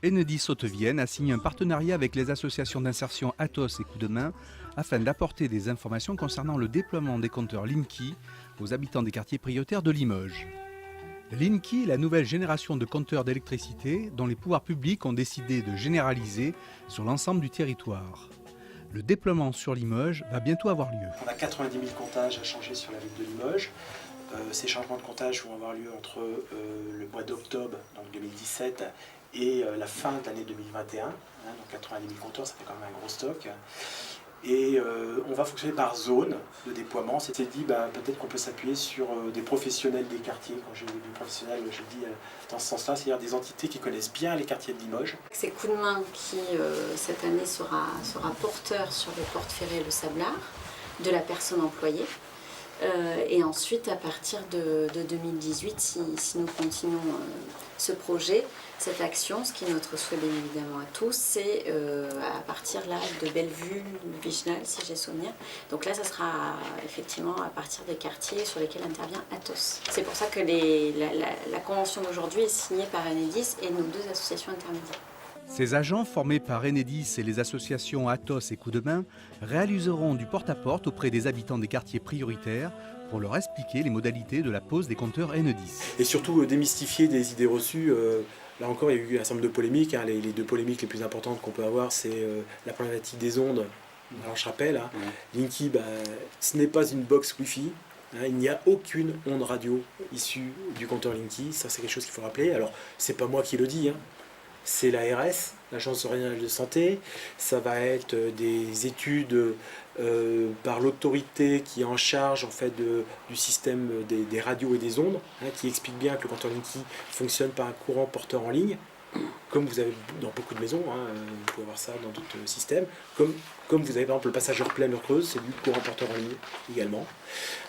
Enedis Haute-Vienne a signé un partenariat avec les associations d'insertion Athos et Coup de Main afin d'apporter des informations concernant le déploiement des compteurs Linky aux habitants des quartiers prioritaires de Limoges. Linky est la nouvelle génération de compteurs d'électricité dont les pouvoirs publics ont décidé de généraliser sur l'ensemble du territoire. Le déploiement sur Limoges va bientôt avoir lieu. On a 90 000 comptages à changer sur la ville de Limoges. Ces changements de comptage vont avoir lieu entre le mois d'octobre 2017 et la fin de l'année 2021. Donc 90 000 compteurs, ça fait quand même un gros stock. Et on va fonctionner par zone de déploiement. C'était dit, peut-être qu'on peut s'appuyer sur des professionnels des quartiers. Quand je dis professionnels, je dis dans ce sens-là, c'est-à-dire des entités qui connaissent bien les quartiers de Limoges. C'est Coup de Main qui, cette année, sera porteur sur les portes ferrées Le Sablard de la personne employée. Et ensuite, à partir de 2018, si nous continuons ce projet, cette action, ce qui est notre souhait bien évidemment à tous, c'est à partir là de Bellevue, Viginal, si j'ai souvenir. Donc là, ça sera effectivement à partir des quartiers sur lesquels intervient Athos. C'est pour ça que la convention d'aujourd'hui est signée par Enedis et nos deux associations intermédiaires. Ces agents, formés par Enedis et les associations Athos et Coup de Main, réaliseront du porte-à-porte auprès des habitants des quartiers prioritaires pour leur expliquer les modalités de la pose des compteurs Enedis. Et surtout démystifier des idées reçues. Là encore, il y a eu un certain nombre de polémiques. Les deux polémiques les plus importantes qu'on peut avoir, c'est la problématique des ondes. Alors je rappelle, Linky, ce n'est pas une box Wi-Fi. Il n'y a aucune onde radio issue du compteur Linky. Ça, c'est quelque chose qu'il faut rappeler. Alors, c'est pas moi qui le dis. C'est l'ARS, l'Agence régionale de santé. Ça va être des études par l'autorité qui est en charge en fait, du système des radios et des ondes, qui explique bien que le compteur Linky fonctionne par un courant porteur en ligne, comme vous avez dans beaucoup de maisons, vous pouvez voir ça dans d'autres systèmes, comme vous avez par exemple le passageur plein heure creuse, c'est du courant porteur en ligne également.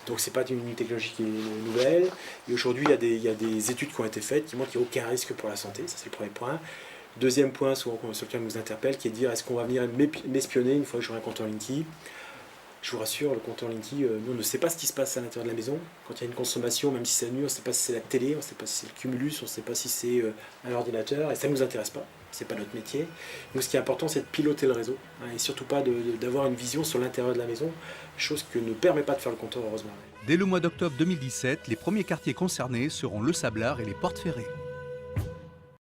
Donc c'est pas une technologie qui est nouvelle. Et aujourd'hui il y a des études qui ont été faites qui montrent qu'il n'y a aucun risque pour la santé, ça c'est le premier point. Deuxième point souvent sur lequel on nous interpelle, qui est de dire est-ce qu'on va venir m'espionner une fois que j'aurai un compteur Linky. Je vous rassure, le compteur Linky, nous on ne sait pas ce qui se passe à l'intérieur de la maison. Quand il y a une consommation, même si c'est la nuit, on ne sait pas si c'est la télé, on ne sait pas si c'est le cumulus, on ne sait pas si c'est un ordinateur, et ça ne nous intéresse pas, c'est pas notre métier. Nous ce qui est important c'est de piloter le réseau, et surtout pas d'avoir une vision sur l'intérieur de la maison, chose que ne permet pas de faire le compteur heureusement. Dès le mois d'octobre 2017, les premiers quartiers concernés seront Le Sablard et les Portes Ferrées.